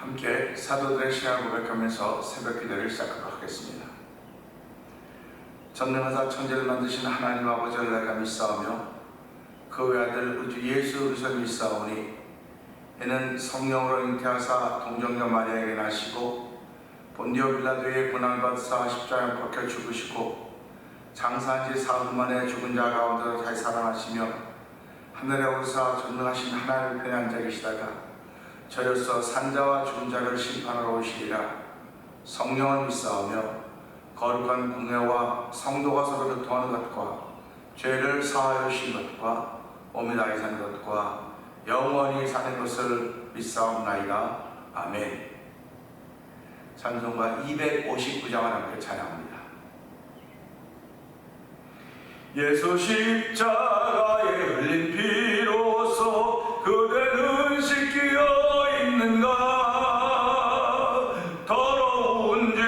함께 사도들의 신앙을 고백하면서 새벽 기도를 시작하도록 하겠습니다. 전능하사 천지를 만드신 하나님 아버지를 내가 믿사오며 그 외아들 우주 예수 그리스도를 믿사오니 이는 성령으로 잉태하사 동정녀 마리아에게 나시고 본디오 빌라도의 고난을 받으사 십자가에 박혀 죽으시고 장사한 지 사흘 만에 죽은 자 가운데서 다시 살아나시며 하늘에 오르사 전능하신 하나님 편에 앉아 계시다가 저로서 산자와 죽은 자를 심판하러 오시리라. 성령을 믿사오며 거룩한 공회와 성도가 서로 교통하는 것과 죄를 사하여 주신 것과 몸이 다시 사는 것과 영원히 사는 것을 믿사옵나이다. 아멘. 찬송가 259장을 함께 찬양합니다. 예수 십자가에 흘린 피로써 그대는 씻기어 있는가. 더러운 죄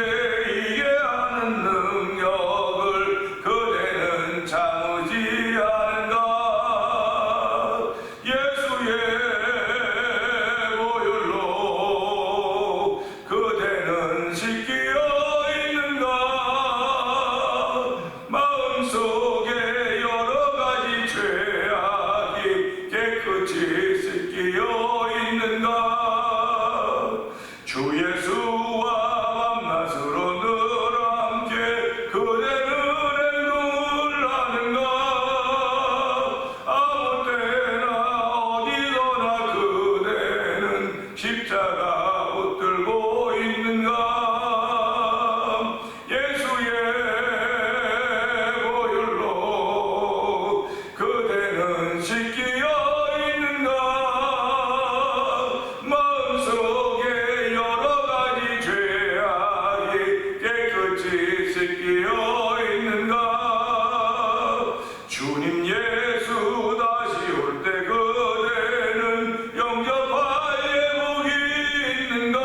이해하는 능력을 그대는 참으지 않은가. 예수의 보혈로 그대는 씻기어 있는가. 마음속에 여러 가지 죄악이 깨끗이 씻기어 있는가. 주 예수와 밤낮으로 늘 함께 그대는 행동을 하는가. 아무 때나 어디서나 그대는 십자가 붙들고 있는가. 예수의 보혈로 그대는 씻기어 있는가. 마음속에 여러 가지 죄악이 깨끗이 씻기어 있는가. 주님 예수 다시 올 때 그대는 영접할 예복이 있는가.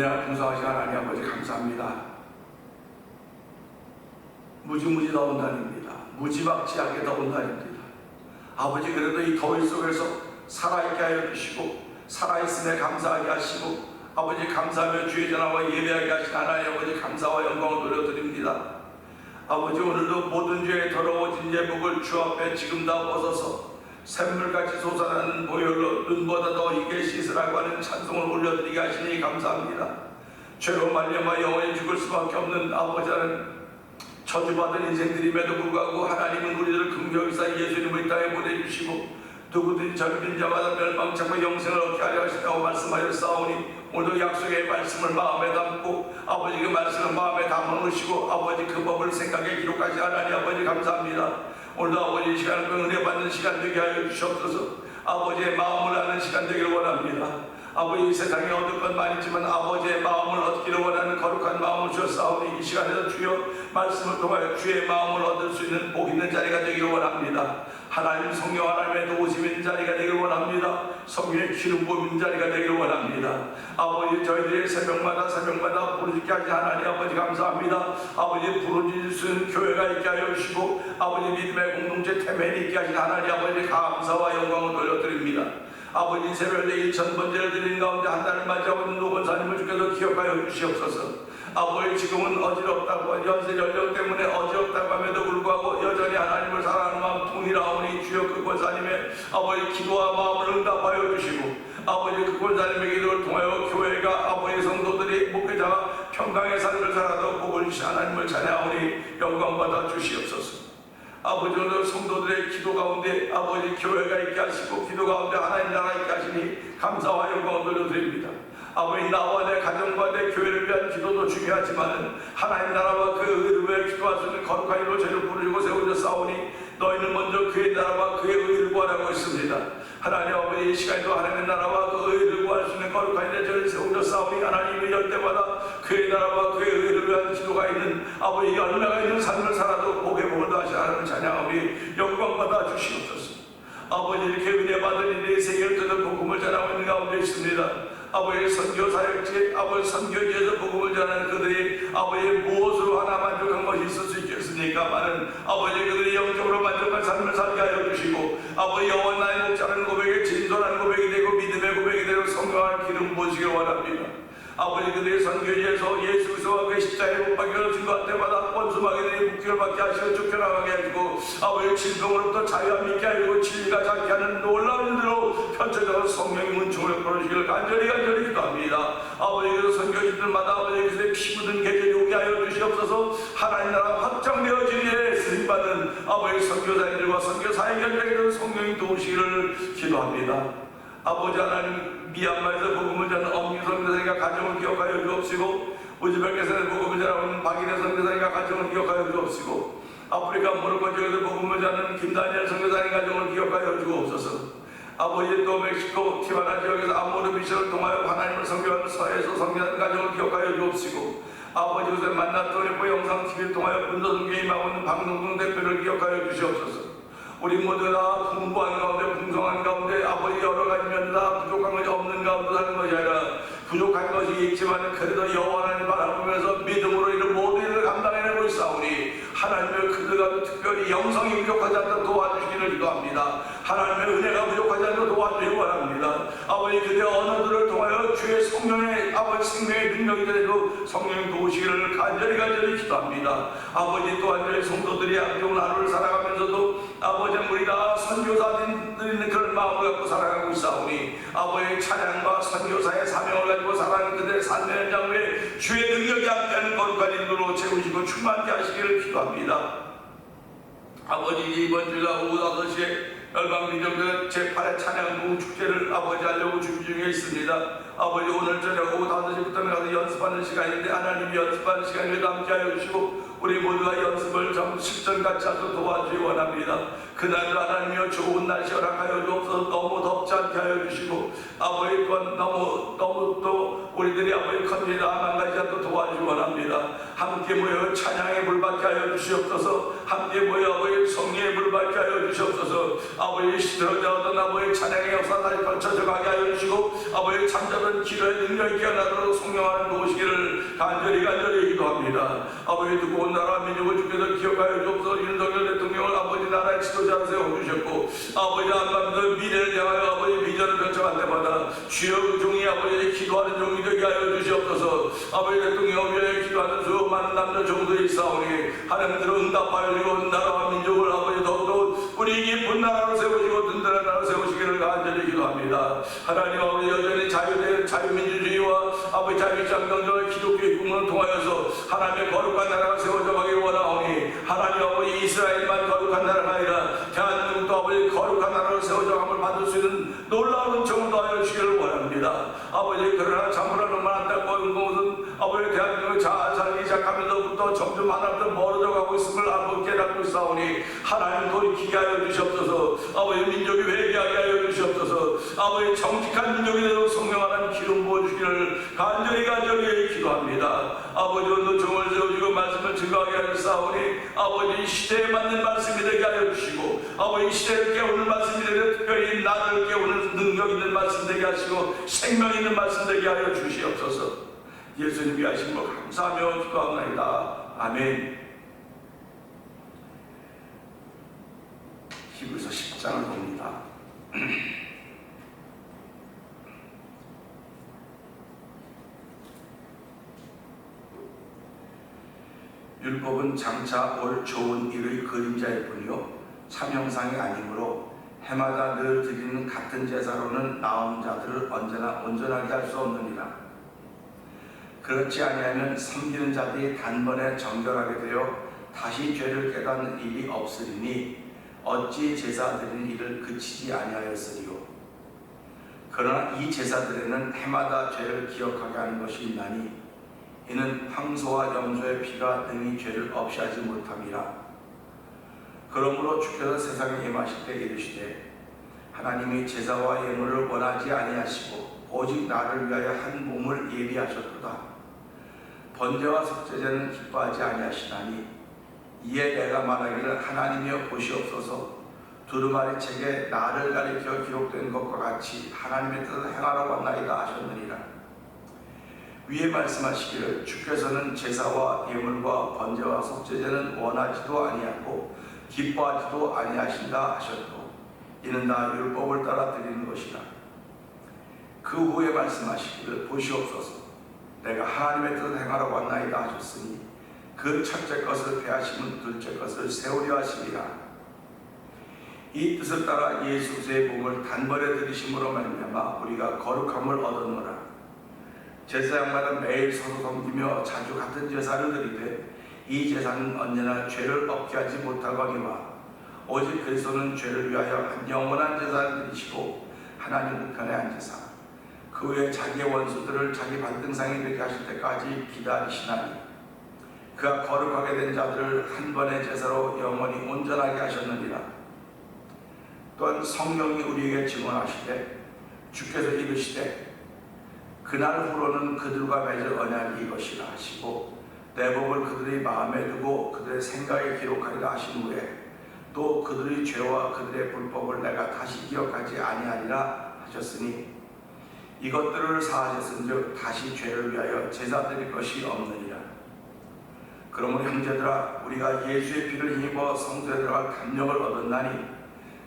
은혜와 풍성하신 하나님 아버지 감사합니다. 무지무지 더운 날입니다. 무지막지하게 더운 날입니다. 아버지, 그래도 이 더위 속에서 살아있게 하여 주시고 살아있음에 감사하게 하시고 아버지 감사하며 주의 전하와 예배하게 하신 하나님 아버지 감사와 영광을 돌려드립니다. 아버지, 오늘도 모든 죄에 더러워진 예복을 주 앞에 지금 다 벗어서 샘물같이 솟아나는 보혈로 눈보다 더 희게 씻으라고 하는 찬송을 올려드리게 하시니 감사합니다. 죄로 말미암아 영원히 죽을 수밖에 없는 아버지는 저주받은 인생들임에도 불구하고 하나님은 우리들을 긍휼히 예수님을 이 땅에 보내주시고 누구든지 젊은 자마다 멸망치 않고 영생을 얻게 하려 하시다고 말씀하셨사오니 오늘도 약속의 말씀을 마음에 담고 아버지 그 말씀을 마음에 담아놓으시고 아버지 그 법을 생각에 기록하신 하나님 아버지 감사합니다. 오늘도 아버지 이 시간을 은혜 받는 시간 되게 하여 주시옵소서. 아버지의 마음을 아는 시간 되기를 원합니다. 아버지, 이 세상에 얻을 건 많이 있지만 아버지의 마음을 얻기를 원하는 거룩한 마음을 주셨사오니 이 시간에도 주여 말씀을 통하여 주의 마음을 얻을 수 있는 복 있는 자리가 되기를 원합니다. 하나님 성령 하나님의 도우심 있는 자리가 되기를 원합니다. 성령의 기름 부음 자리가 되기를 원합니다. 아버지, 저희들의 새벽마다 부르짖게 하신 하나님 아버지 감사합니다. 아버지, 부르짖을 수 있는 교회가 있게 하여 주시고 아버지 믿음의 공동체 태면이 있게 하신 하나님 아버지 감사와 영광을 돌려드립니다. 아버지, 새벽에 1000번째를 드린 가운데 한 달을 맞이하고 있는 노건사님을 주께서 기억하여 주시옵소서. 아버지, 지금은 어지럽다고 연세 연령 때문에 어지럽다고 함에도 불구하고 여전히 하나님을 사랑하는 마음 통일하오니 주여 그 권사님의 아버지 기도와 마음을 응답하여 주시고 아버지 그 권사님의 기도를 통하여 교회가 아버지 성도들이 목회자가 평강의 삶을 살아도 복을 주신 하나님을 찬양하오니 영광받아 주시옵소서. 아버지, 오늘 성도들의 기도 가운데 아버지 교회가 있게 하시고 기도 가운데 하나님 나라 있게 하시니 감사와 영광을 돌려드립니다. 아버지, 나와 내 가정과 내 교회를 위한 기도도 중요하지만 하나님 나라와 그 의를 위해 기도할 수 있는 거룩한 일로 저를 부르시고 세우셨사오니 너희는 먼저 그의 나라와 그의 의를 구하라고 했습니다. 하나님 아버지, 이 시간에도 하나님의 나라와 그 의를 구할 수 있는 거룩한 일에 저를 세우셨사오니 하나님이 열 때마다 그의 나라와 그의 의를 위한 기도가 있는 아버지 열매가 있는 삶을 살아도 복의 복을 다시 하나님을 찬양하오니 영광받아 주시옵소서. 아버지, 이렇게 은혜 받은 일이 세계를 뜯은 복음을 전하고 있는 가운데 있습니다. 아버지, 선교 사역지, 아버지 선교지에서 복음을 전하는 그들이 아버지 무엇으로 하나 만족한 것이 있을 수 있겠습니까마는 아버지 그들이 영적으로 만족한 삶을 살게 하여 주시고 아버지 영원 나의 목자라는 고백에 진솔한 고백이 되고 믿음의 고백이 되고 성령한 기름 부으시길 원합니다. 아버지, 그들의 선교지에서 예수 그리스도와 그 십자가에 못 박혀 증거할 때마다 원수마귀들이 묵기를 받게 하시고 쫓겨나가게 하시고 아버지 질병으로부터 자유함 있게 하시고 진리가 자게 하는 놀라운 일로 펼쳐져서 성령의 문충을 풀어주시기를 간절히 기도합니다. 아버지, 그 선교지들마다 아버지 그들의 피 묻은 계절이 오게 하여 주시옵소서. 하나님 나라 확장되어지기 위해 쓰임받은 아버지 선교사님들과 선교사의 현장에서 성령이 도우시기를 기도합니다. 아버지 하나님, 미얀마에서 복음을 전하는 엄기 선교사님과 가정을 기억하여 주옵시고 우즈베키스탄에서 복음을 전하고 있는 박인혜 선교사님과 가정을 기억하여 주옵시고 아프리카 모로코 지역에서 복음을 전하는 김다니엘 선교사님 가정을 기억하여 주옵소서. 아버지, 또 멕시코 티바나 지역에서 아모르 미션을 통하여 하나님을 선교하는 서해에서 선교하는 가정을 기억하여 주옵시고 아버지, 요새 만났던 영상 TV를 통하여 분도선교에 임하고 있는 방송동 대표를 기억하여 주시옵소서. 우리 모두 다 풍부한 가운데 풍성한 가운데 아버지 여러 가지 면 다 부족한 것이 없는 가운데 사는 것이 아니라 부족한 것이 있지만 그래도 여호와 하나님 바라보면서 믿음으로 이런 모든 일을 감당해내고 있사오니 하나님의 그들과도 특별히 영성이 부족하지 않도록 도와주시기를 기도합니다. 하나님의 은혜가 부족하지 않도록 도와주시기 원합니다. 아버지, 그들의 언어들을 통하여 주의 성령의 아버지 생명의 능력이 되고 성령이 도우시기를 간절히 기도합니다. 아버지, 또한 저희 성도들이 좋은 하루를 살아가면서도 아버지 우리 다 선교사들이 있는 그런 마음을 갖고 살아가고 있사오니 아버지의 찬양과 선교사의 사명을 가지고 살아가는 그들의 삶의 현장 위에 주의 능력이 함께하는 거룩한 인도로 채우시고 충만케 하시기를 기도합니다. 아버지, 이번 주일 오후 5시에 열방민족들 제8회 찬양부흥 축제를 아버지 하려고 준비 중에 있습니다. 아버지, 오늘 저녁 오후 5시부터 가서 연습하는 시간인데 하나님이 연습하는 시간에 함께 하여 주시고 우리 모두가 연습을 좀 실전같이 하도록 도와주기 원합니다. 그날도 하나님이여 좋은 날씨 허락하여 주옵소서. 너무 덥지 않게 하여 주시고 아버지 또한 너무 또 우리들이 아버지 컨디션이 망가지지 않도록 도와주기 원합니다. 함께 모여 찬양에 물받게 하여 주시옵소서. 함께 모여 아버지 성령에 물받게 하여 주시옵소서. 아버지 시들어졌던 아버지 찬양의 역사 다시 펼쳐져 가게 하여 주시고 아버지 잠자던 기도의 능력이 깨어나도록 성령하는 도우시기를 간절히 기도합니다. 아버지 두고온 나라 민족을 주께서 기억하여 주옵소서. 윤석열 대통령을 아버지 나라의 지도자로 세워주셨고 아버지 한반도 미래를 향하여 아버지 비전을 펼쳐갈 때마다 주여 그 종이 아버지 기도하는 종이 되게 하여 주시옵소서. 아버지 대통령을 위해 기도하는 수 많은 남자 종들이 있사오니 하나님들은 응답하여 주고 나라와 민족을 아버지 더욱더 우리 깊은 나라로 세우시고 든든한 나라로 세우시기를 간절히 기도합니다. 하나님 아버지 여전히 자유민주주의와 아버지 자유시장경제와 기독교의 꿈을 통하여서 하나님의 거룩한 나라가 세워져 가기를 원하오니 하나님 아버지 이스라엘만 거룩한 나라가 아니라 대한민국도 아버지 거룩한 나라로 세워져감을 받을 수 있는 놀라운 정도 하여 주시기를 원합니다. 아버지 그러나 참으로는 안타까운 것은 아버지 대한민국이 잘 살기 시작하면서부터 점점 하나님부터 멀어져 가고 있음을 알고 깨닫고 있사오니 하나님 돌이키게 하여 주시옵소서. 아버지 민족이 회개하게 하여 주시옵소서. 아버지 정직한 민족이 되도록 성령 하나님 기름 부어주시기를 간절히 기도합니다. 아버지 오늘도 종을 세워주고 말씀을 증거하게 하여 주사오니 아버지 시대에 맞는 말씀이 되게 하여 주시고 아버지 시대를 깨우는 말씀이 되게 특별히 나를 깨우는 능력 있는 말씀 되게 하시고 생명 있는 말씀 되게 하여 주시옵소서. 예수님이 하신 것 감사하며 기도합니다. 아멘. 히브리서 10장을 봅니다. 율법은 장차 올 좋은 일의 그림자일 뿐이요 참 형상이 아니므로 해마다 늘 드리는 같은 제사로는 나온 자들을 언제나 온전하게 할 수 없느니라. 그렇지 아니하면 섬기는 자들이 단번에 정결하게 되어 다시 죄를 깨닫는 일이 없으리니 어찌 제사 드리는 일을 그치지 아니하였으리요. 그러나 이 제사들에는 해마다 죄를 기억하게 하는 것이 있나니 이는 황소와 염소의 피가 능히 죄를 없이 하지 못함이라. 그러므로 주께서 세상에 임하실 때 이르시되 하나님이 제사와 예물을 원하지 아니하시고 오직 나를 위하여 한 몸을 예비하셨도다. 번제와 속죄제는 기뻐하지 아니하시나니 이에 내가 말하기를 하나님이여 보시옵소서. 두루마리 책에 나를 가리켜 기록된 것과 같이 하나님의 뜻을 행하러 왔나이다 하셨느니라. 위에 말씀하시기를 주께서는 제사와 예물과 번제와 속죄제는 원하지도 아니하고 기뻐하지도 아니하신다 하셨고 이는 다 율법을 따라 드리는 것이라. 그 후에 말씀하시기를 보시옵소서. 내가 하나님의 뜻을 행하러 왔나이다 하셨으니 그 첫째 것을 폐하시면 둘째 것을 세우려 하시리라. 이 뜻을 따라 예수 그리스도의 몸을 단번에 들이심으로 말미암아 우리가 거룩함을 얻었노라. 제사장마다 매일 서로 섬기며 자주 같은 제사를 드리되 이 제사는 언제나 죄를 없게 하지 못하거니와 오직 그리스도는 죄를 위하여 한 영원한 제사를 드리시고 하나님 우편에 앉으사 그 후에 자기의 원수들을 자기 반등상이 되게 하실 때까지 기다리시나니 그가 거룩하게 된 자들을 한 번의 제사로 영원히 온전하게 하셨느니라. 또한 성령이 우리에게 증언하시되 주께서 이르시되 그날 후로는 그들과 맺을 언약이 이것이라 하시고 내 법을 그들의 마음에 두고 그들의 생각에 기록하리라 하신 후에 또 그들의 죄와 그들의 불법을 내가 다시 기억하지 아니하리라 하셨으니 이것들을 사하셨은즉 다시 죄를 위하여 제사 드릴 것이 없느니라. 그러므로 형제들아 우리가 예수의 피를 힘입어 성소에 들어갈 담력을 얻었나니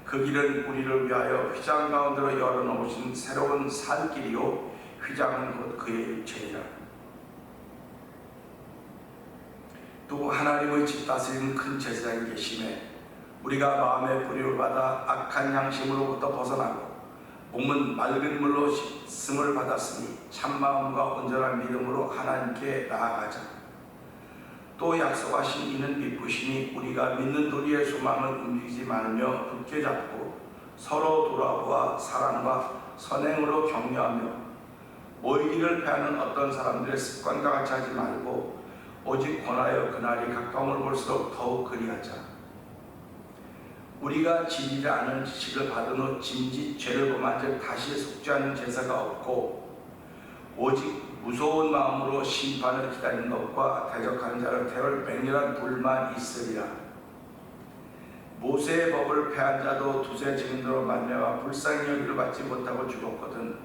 그 길은 우리를 위하여 휘장 가운데로 열어놓으신 새로운 살 길이요 휘장은 곧 그의 육체니라. 또 하나님의 집 다스리는 큰 제사장이 계심에 우리가 마음의 불의를 받아 악한 양심으로부터 벗어나고 몸은 맑은 물로 씻음을 받았으니 참마음과 온전한 믿음으로 하나님께 나아가자. 또 약속하신 이는 미쁘시니 우리가 믿는 도리의 소망을 움직이지 말으며 굳게 잡고 서로 돌아보아 사랑과 선행으로 격려하며 모이기를 패하는 어떤 사람들의 습관과 같이 하지 말고 오직 권하여 그날이 가까움을 볼수록 더욱 그리하자. 우리가 지리지 않은 지식을 받은 후 짐짓 죄를 범한 즉 다시 속죄하는 제사가 없고 오직 무서운 마음으로 심판을 기다리는 것과 대적하는 자를 태울 맹렬한 불만 있으리라. 모세의 법을 폐한 자도 두세 증인으로 말미암아 불쌍히 여기를 받지 못하고 죽었거든.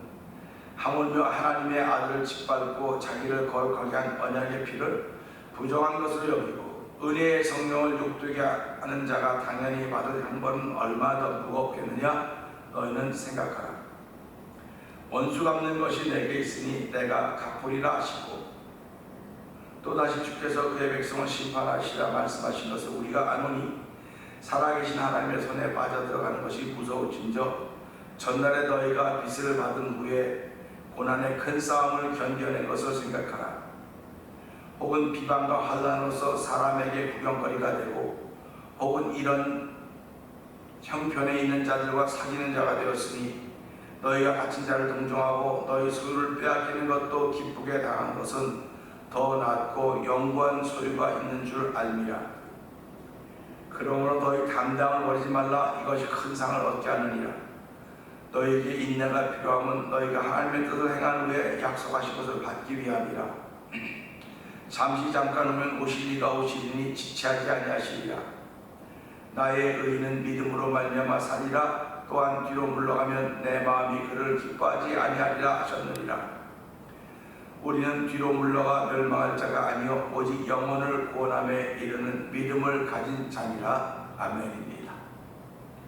하물며 하나님의 아들을 짓밟고 자기를 거룩하게 한 언약의 피를 부정한 것으로 여기고 은혜의 성령을 욕되게 하는 자가 당연히 받을 형벌은 얼마나 더 무겁겠느냐 너희는 생각하라. 원수 갚는 것이 내게 있으니 내가 갚으리라 하시고 또다시 주께서 그의 백성을 심판하시라 말씀하신 것을 우리가 아노니 살아계신 하나님의 손에 빠져들어가는 것이 무서울진저 전날에 너희가 빚을 받은 후에 고난의 큰 싸움을 견뎌낸 것을 생각하라. 혹은 비방과 환난으로서 사람에게 구경거리가 되고 혹은 이런 형편에 있는 자들과 사귀는 자가 되었으니 너희가 갇힌 자를 동정하고 너희 소유를 빼앗기는 것도 기쁘게 당한 것은 더 낫고 영구한 소유가 있는 줄 알미라. 그러므로 너희 담당을 버리지 말라. 이것이 큰 상을 얻게 하느니라. 너희에게 인내가 필요함은 너희가 하나님의 뜻을 행한 후에 약속하신 것을 받기 위함이라. 잠시 잠깐 오면 오실 이가 오시리니 지체하지 아니하시리라. 나의 의인은 믿음으로 말미암아 살리라. 또한 뒤로 물러가면 내 마음이 그를 기뻐하지 아니하리라 하셨느니라. 우리는 뒤로 물러가 멸망할 자가 아니요 오직 영혼을 구원함에 이르는 믿음을 가진 자니라. 아멘입니다.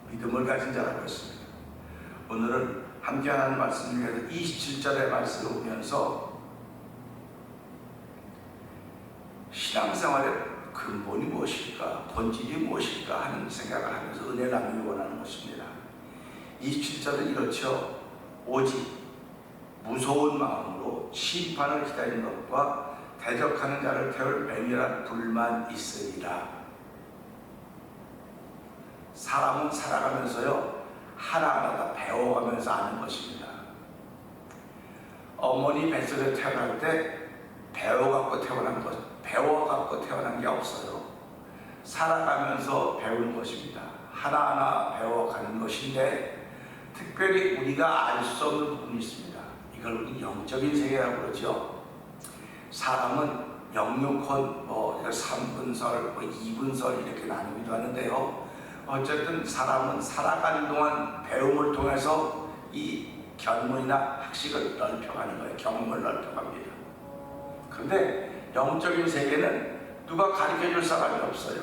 믿음을 가진 자라고 했습니다. 오늘은 함께 하는 말씀 중에서 27절의 말씀을 보면서 신앙생활의 근본이 무엇일까, 본질이 무엇일까 하는 생각을 하면서 은혜 나누기 원하는 것입니다. 27절은 이렇죠. 오직 무서운 마음으로 심판을 기다리는 것과 대적하는 자를 태울 맹렬한 불만 있으리라. 사람은 살아가면서요 하나하나 다 배워가면서 아는 것입니다. 어머니 뱃속에 태어날 때 배워갖고 태어난 게 없어요. 살아가면서 배우는 것입니다. 하나하나 배워가는 것인데 특별히 우리가 알 수 없는 부분이 있습니다. 이걸 우리 영적인 세계라고 그러죠. 사람은 영육혼, 3분설, 2분설 이렇게 나누기도 하는데요. 어쨌든 사람은 살아가는 동안 배움을 통해서 이 견문이나 학식을 넓혀가는 거예요. 경험을 넓혀갑니다. 그런데 영적인 세계는 누가 가르쳐줄 사람이 없어요.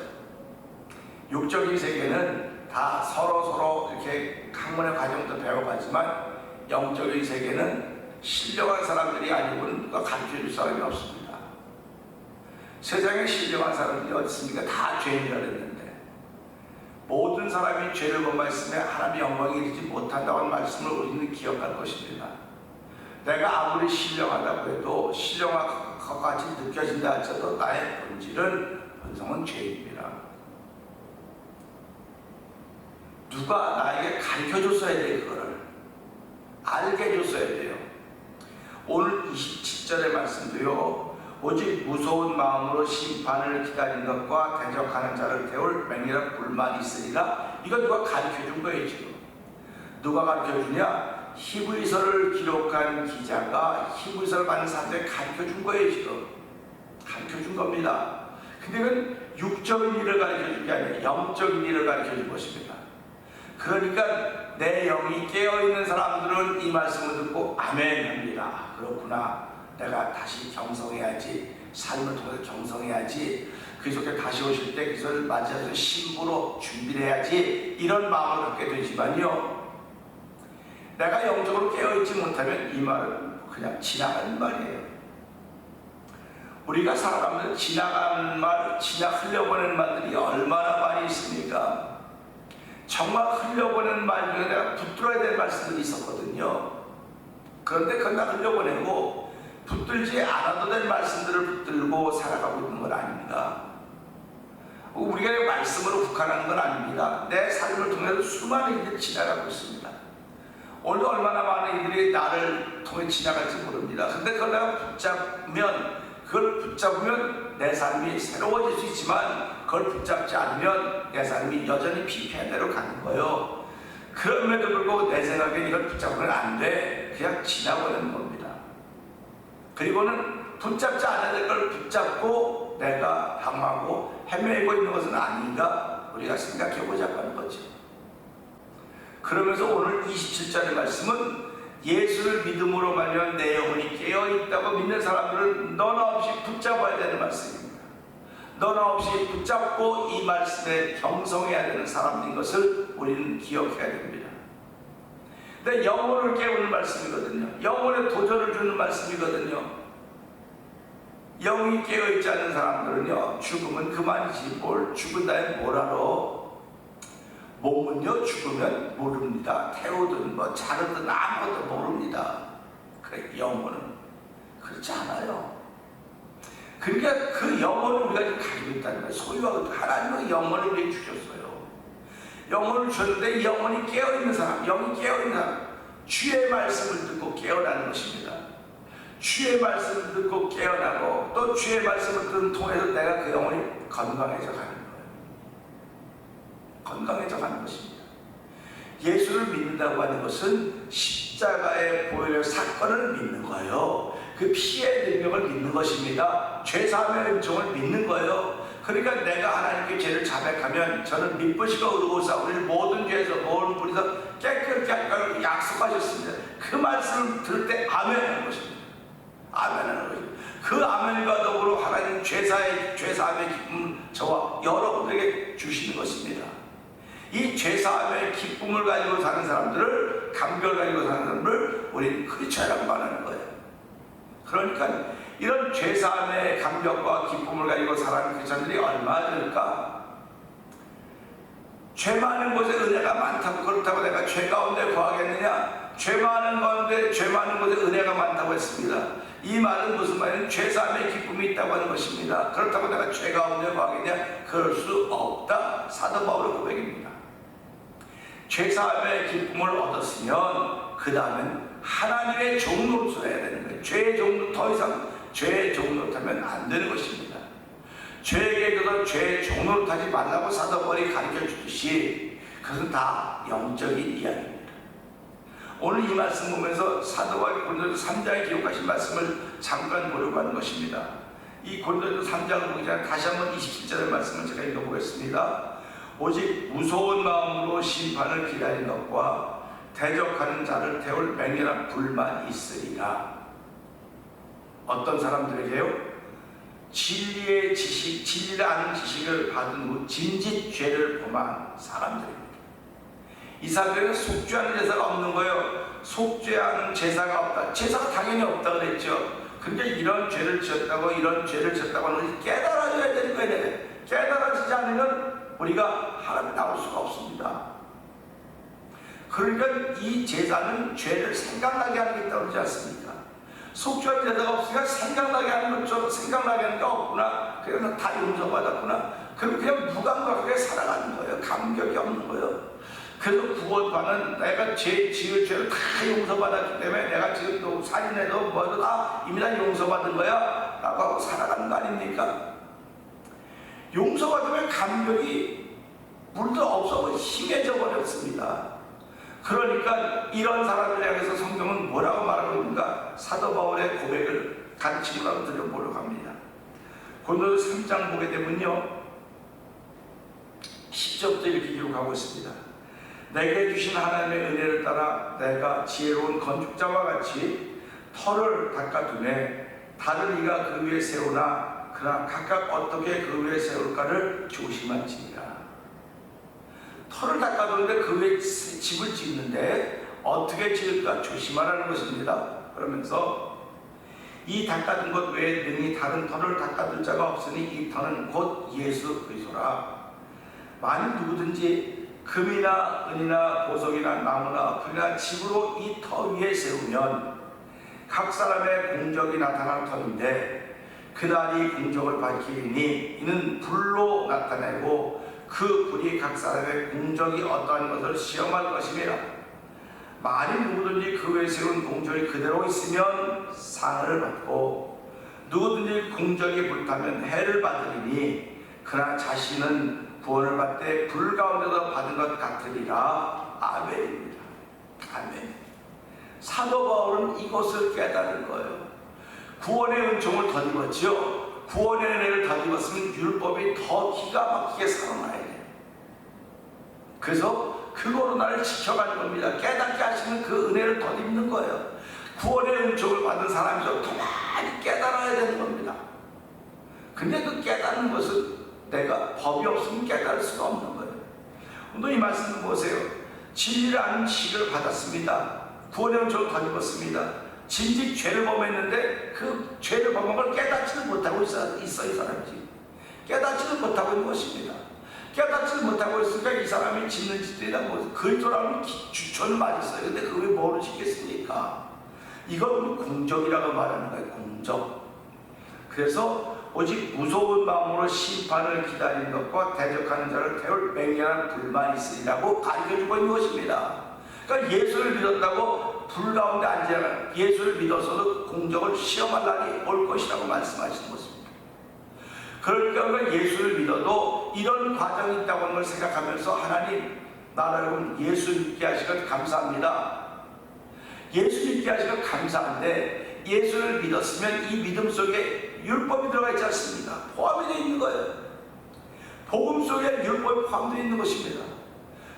육적인 세계는 다 서로 이렇게 학문의 과정도 배워가지만 영적인 세계는 신령한 사람들이 아니고는 누가 가르쳐줄 사람이 없습니다. 세상에 신령한 사람들이 어디 있습니까? 다 죄인이라 그랬는데 모든 사람이 죄를 범하였으며 하나님의 영광에 이르지 못한다는 말씀을 우리는 기억할 것입니다. 내가 아무리 신령하다고 해도 신령한 것 같이 느껴진다 할지라도 나의 본성은 죄입니다. 누가 나에게 가르쳐줬어야 돼요. 그거를 알게 해줬어야 돼요. 오늘 27절의 말씀도요. 오직 무서운 마음으로 심판을 기다리는 것과 대적하는 자를 태울 맹렬한 불만이 있으리라. 이거 누가 가르쳐준 거예요. 지금 누가 가르쳐주냐? 히브리서를 기록한 기자가 히브리서를 받는 사람들에게 가르쳐준 거예요. 지금 가르쳐준 겁니다. 근데 그건 육적인 일을 가르쳐준 게 아니라 영적인 일을 가르쳐준 것입니다. 그러니까 내 영이 깨어있는 사람들은 이 말씀을 듣고 아멘 합니다. 그렇구나. 내가 다시 경성해야지. 삶을 통해서 경성해야지. 그리스도께 다시 오실 때 그리스도를 맞이해서 신부로 준비를 해야지. 이런 마음을 갖게 되지만요. 내가 영적으로 깨어있지 못하면 이 말은 그냥 지나가는 말이에요. 우리가 살아가면서 지나가는 말, 흘려보내는 말들이 얼마나 많이 있습니까? 정말 흘려보내는 말 중에 내가 붙들어야 될 말씀들이 있었거든요. 그런데 그건 다 흘려보내고 붙들지 않아도 될 말씀들을 붙들고 살아가고 있는 건 아닙니다. 우리가 말씀으로 국한하는 건 아닙니다. 내 삶을 통해서 수많은 일들이 지나가고 있습니다. 오늘도 얼마나 많은 이들이 나를 통해 지나갈지 모릅니다. 근데 그걸 내가 붙잡으면 그걸 붙잡으면 내 삶이 새로워질 수 있지만 그걸 붙잡지 않으면 내 삶이 여전히 피폐한 가는 거예요. 그럼에도 불구하고 내 생각엔 이걸 붙잡으면 안 돼. 그냥 지나버리는 겁니다. 그리고는 붙잡지 않아야 될 걸 붙잡고 내가 방황하고 헤매고 있는 것은 아닌가 우리가 생각해 보자고 하는 거죠. 그러면서 오늘 27절의 말씀은 예수를 믿음으로 말미암아 내 영혼이 깨어있다고 믿는 사람들은 너나 없이 붙잡아야 되는 말씀입니다. 너나 없이 붙잡고 이 말씀에 경성해야 되는 사람인 것을 우리는 기억해야 됩니다. 근데 영혼을 깨우는 말씀이거든요. 영혼에 도전을 주는 말씀이거든요. 영이 깨어있지 않은 사람들은요, 죽으면 그만이지 뭘 죽은 다음에 뭘 알아. 몸은요 죽으면 모릅니다. 태우든 뭐 자르든 아무것도 모릅니다. 그래, 영혼은 그렇지 않아요. 그러니까 그 영혼을 우리가 지금 가지고 있다는 거예요. 소유하고 하나님은 영혼을 우리에게 주셨어요. 영혼을 주셨는데 영혼이 깨어있는 사람, 영이 깨어있는 사람, 주의 말씀을 듣고 깨어나는 것입니다. 주의 말씀을 듣고 깨어나고 또 주의 말씀을 듣는 통해서 내가 그 영혼이 건강해져 가는 거예요. 건강해져 가는 것입니다. 예수를 믿는다고 하는 것은 십자가의 보혈의 사건을 믿는 거예요. 그 피의 능력을 믿는 것입니다. 죄사함의 은총을 믿는 거예요. 그러니까 내가 하나님께 죄를 자백하면 저는 미쁘시고 의로우사 우리를 모든 죄에서 모든 불에서 깨끗게 하라고 약속하셨습니다. 그 말씀을 들을 때 아멘 하는 것입니다. 아멘 하는 것입니다. 그 아멘과 더불어 하나님 죄사함의 기쁨을 저와 여러분에게 주시는 것입니다. 이 죄사함의 기쁨을 가지고 사는 사람들을, 감격을 가지고 사는 사람들을 우리는 크리스천이라고 말하는 거예요. 그러니까 이런 죄사함의 감격과 기쁨을 가지고 살아가는 크리스천들이 얼마나 될까? 죄 많은 곳에 은혜가 많다고, 그렇다고 내가 죄 가운데 거하겠느냐? 죄 많은 가운데, 죄 많은 곳에 은혜가 많다고 했습니다. 이 말은 무슨 말이냐면 죄사함의 기쁨이 있다고 하는 것입니다. 그렇다고 내가 죄 가운데 거하겠냐? 그럴 수 없다. 사도 바울의 고백입니다. 죄사함의 기쁨을 얻었으면 그 다음엔 하나님의 종로로서 해야 되는 거예요. 죄의 종로, 더 이상 죄의 종로로 타면 안 되는 것입니다. 죄에게 그런 죄의 종로로 타지 말라고 사도 바울이 가르쳐 주듯이 그것은 다 영적인 이야기입니다. 오늘 이 말씀 보면서 사도 바울이 고린도서 3장에 기록하신 말씀을 잠깐 보려고 하는 것입니다. 이 고린도서 3장을 보기 전에 다시 한번 27절의 말씀을 제가 읽어보겠습니다. 오직 무서운 마음으로 심판을 기다리는 것과 대적하는 자를 태울 맹렬한 불만 있으리라. 어떤 사람들에게요? 진리의 지식, 진리를 아는 지식을 받은 후 짐짓 죄를 범한 사람들입니다. 이 사람들은 속죄하는 제사가 없는 거예요. 속죄하는 제사가 없다. 제사가 당연히 없다 그랬죠. 근데 이런 죄를 지었다고, 이런 죄를 지었다고 하는 것이 깨달아져야 되는 거예요. 깨달아지지 않으면 우리가 하나님 나올 수가 없습니다. 그러니까 이 제사는 죄를 생각나게 하는 게 있다고 그러지 않습니까? 속죄할 제사가 없으니까 생각나게 하는 것처럼 생각나게 하는 게 없구나. 그래서 다 용서받았구나. 그럼 그냥 무감각하게 살아가는 거예요. 감격이 없는 거예요. 그래서 구원받는 내가 죄 지을 죄를 다 용서받았기 때문에 내가 지금 또 살인해도 뭐도 다 이미 다 용서받은 거야 라고 하고 살아가는 거 아닙니까? 용서받으면 감격이 물도 없어 심해져 버렸습니다. 그러니까 이런 사람을 향해서 성경은 뭐라고 말하고 있는가? 사도 바울의 고백을 가르침을 한번 드려보려고 합니다. 고린도서 3장 보게 되면요 10절부터 이렇게 기록하고 있습니다. 내게 주신 하나님의 은혜를 따라 내가 지혜로운 건축자와 같이 터를 닦아두매 다른 이가 그 위에 세우나 그러나 각각 어떻게 그 위에 세울까를 조심할지니라. 터를 닦아두는데 그 위에 집을 짓는데 어떻게 지을까 조심하라는 것입니다. 그러면서 이 닦아둔 것 외에 능히 다른 터를 닦아둘 자가 없으니 이 터는 곧 예수 그리스도라. 만일 누구든지 금이나 은이나 보석이나 나무나 풀이나 집으로 이 터 위에 세우면 각 사람의 공적이 나타날 터인데 그날이 공적을 밝히니 이는 불로 나타내고 그 불이 각 사람의 공적이 어떠한 것을 시험할 것이니라. 만일 누구든지 그 외에 세운 공적이 그대로 있으면 상을 받고 누구든지 공적에 불타면 해를 받으리니 그러나 자신은 구원을 받되 불 가운데서 받은 것 같으리라. 아멘입니다. 아멘. 사도 바울은 이것을 깨달은 거예요. 구원의 은총을 덧입었죠. 구원의 은혜를 덧입었으면 율법이 더 기가 막히게 살아나야 돼요. 그래서 그거로 나를 지켜가는 겁니다. 깨닫게 하시는 그 은혜를 덧입는 거예요. 구원의 은총을 받은 사람이죠. 더 많이 깨달아야 되는 겁니다. 근데 그 깨닫는 것은 내가 법이 없으면 깨달을 수가 없는 거예요. 오늘 이 말씀을 보세요. 진리를 아는 지식을 받았습니다. 구원의 은총을 덧입었습니다. 진즉 죄를 범했는데 그 죄를 범한 걸 깨닫지는 못하고 있어 이 사람이지. 깨닫지는 못하고 있는 것입니다. 깨닫지는 못하고 있으니까 이 사람이 짓는 짓들이다 뭐 그리스도라면 주천을 맞았어요. 근데 그게 뭐를 짓겠습니까? 이건 공적이라고 말하는 거예요. 공적. 그래서 오직 무서운 마음으로 심판을 기다리는 것과 대적하는 자를 태울 맹렬한 불만이 있으리라고 가르쳐주고 있는 것입니다. 그러니까 예수를 믿었다고 불 가운데 앉아라. 예수를 믿어서도 공적을 시험할 날이 올 것이라고 말씀하시는 것입니다. 그러니까 예수를 믿어도 이런 과정이 있다고 하는 걸 생각하면서 하나님 나라 여러분 예수 믿게 하시고 감사합니다. 예수 믿게 하시고 감사한데 예수를 믿었으면 이 믿음 속에 율법이 들어가 있지 않습니까? 포함이 되어 있는 거예요. 복음 속에 율법이 포함되어 있는 것입니다.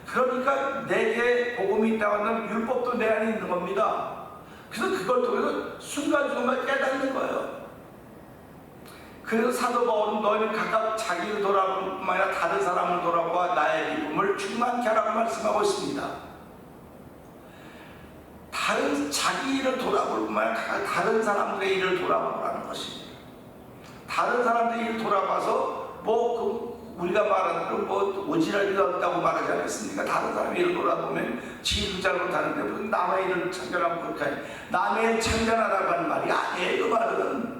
그러니까 내게 복음이 있다고 하면 율법도 내 안에 있는 겁니다. 그래서 그걸 통해서 순간순간 깨닫는 거예요. 그래서 사도 바울은 너희는 각각 자기를 돌아볼 뿐만 아니라 다른 사람을 돌아보아 나의 기쁨을 충만케 하라고 말씀하고 있습니다. 자기 일을 돌아볼 뿐만 아니라 각각 다른 사람들의 일을 돌아보라는 것입니다. 다른 사람들의 일을 돌아봐서 우리가 말하는 대로 오지랖이 넓다고 말하지 않겠습니까? 다른 사람의 일을 돌아보면 지도 잘 못하는데 무슨 남의 일을 참견하고 그렇게 하니 남의 참견하라고 하는 말이 아니에요. 그 말은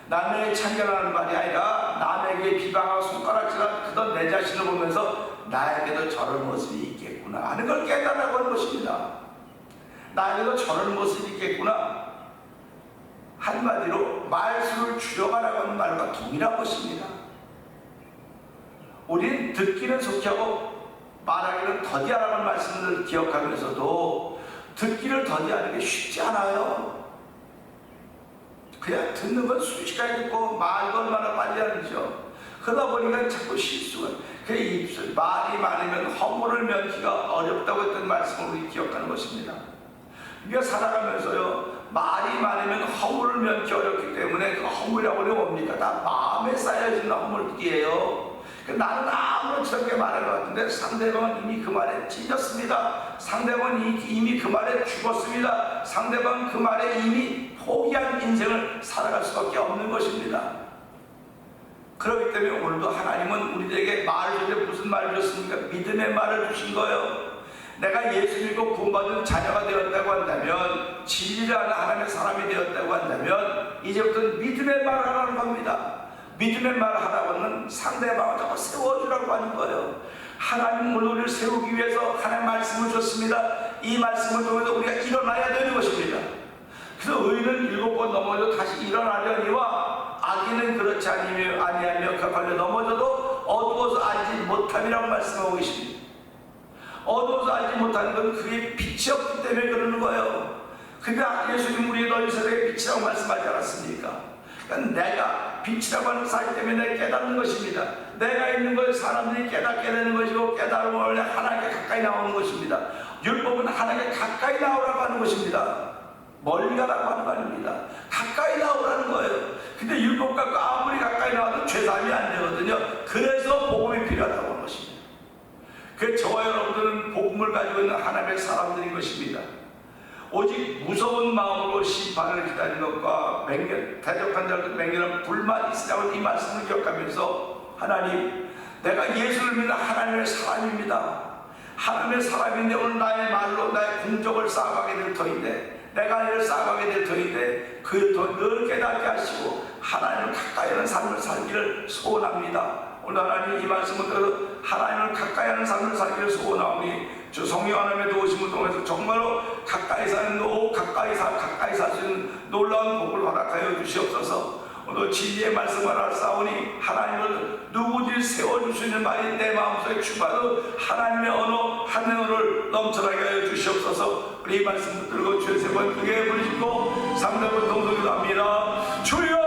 남의 참견하는 말이 아니라 남에게 비방하고 손가락질하는 그던 내 자신을 보면서 나에게도 저런 모습이 있겠구나 하는 걸 깨달으라고 하는 것입니다. 나에게도 저런 모습이 있겠구나. 한마디로 말수를 줄여가라고 하는 말과 동일한 것입니다. 우리는 듣기는 속하고 말하기는 더디하라는 하는 말씀을 기억하면서도 듣기를 더디하는 게 쉽지 않아요. 그냥 듣는 건 순식간에 듣고 말도 얼마나 빨리 하는지요. 그러다 보니까 자꾸 실수가. 그 입술 말이 많으면 허물을 면키가 어렵다고 했던 말씀을 우리 기억하는 것입니다. 우리가 살아가면서요 말이 많으면 허물을 면키 어렵기 때문에 그 허물이라고 하는 게 뭡니까? 다 마음에 쌓여진 허물이에요. 나는 아무렇지 않게 말할 것 같은데 상대방은 이미 그 말에 찢었습니다. 상대방은 이미 그 말에 죽었습니다. 상대방은 그 말에 이미 포기한 인생을 살아갈 수밖에 없는 것입니다. 그렇기 때문에 오늘도 하나님은 우리에게 말을 줄 때 무슨 말을 줬습니까? 믿음의 말을 주신 거예요. 내가 예수 믿고 구원받은 자녀가 되었다고 한다면, 진리를 아는 하나님의 사람이 되었다고 한다면 이제부터는 믿음의 말을 하라는 겁니다. 믿음의 말을 하라고 하는 상대방을 자꾸 세워주라고 하는 거예요. 하나님은 오늘 우리를 세우기 위해서 하나님의 말씀을 줬습니다. 이 말씀을 통해서 우리가 일어나야 되는 것입니다. 그래서 의인은 7번 넘어져도 다시 일어나려니와 악인은 그렇지 아니하며 격하려 넘어져도 어두워서 알지 못함이라고 말씀하고 계십니다. 어두워서 알지 못하는 건 그게 빛이 없기 때문에 그러는 거예요. 근데 예수님 우리 너희 세상에 빛이라고 말씀하지 않았습니까? 그러니까 내가 빛이라고 하는 사실 때문에 깨닫는 것입니다. 내가 있는 걸 사람들이 깨닫게 되는 것이고 깨달음은 원래 하나님께 가까이 나오는 것입니다. 율법은 하나님께 가까이 나오라고 하는 것입니다. 멀리 가라고 하는 거 아닙니다. 가까이 나오라는 거예요. 근데 율법과 아무리 가까이 나와도 죄사함이 안 되거든요. 그래서 복음이 필요하다고 하는 것입니다. 그래서 저와 여러분들은 복음을 가지고 있는 하나님의 사람들인 것입니다. 오직 무서운 마음으로 심판을 기다리는 것과 대적한 자들 맹렬한 불만이 있으라고 이 말씀을 기억하면서 하나님, 내가 예수를 믿는 하나님의 사람입니다. 하나님의 사람인데 오늘 나의 말로 나의 공적을 쌓아가게 될 터인데, 내가 이를 쌓아가게 될 터인데 그 더 늘 깨닫게 하시고 하나님을 가까이 하는 삶을 살기를 소원합니다. 오늘 하나님 이 말씀을 들어 하나님을 가까이 하는 삶을 살기를 소원하오니 주 성령 하나님의 도우심을 통해서 정말로 가까이 사는 가까이 살 수 있는 놀라운 복을 허락하여 주시옵소서. 오늘 진리의 말씀을 알았사오니 하나님을 누구든지 세워줄 수 있는 말이 내 마음속에 충만한 하나님의 언어 하늘을 넘쳐나게 하여 주시옵소서. 우리 이 말씀 들고 주의 세번 크게 부르시고 3대분 동성기도 합니다. 주여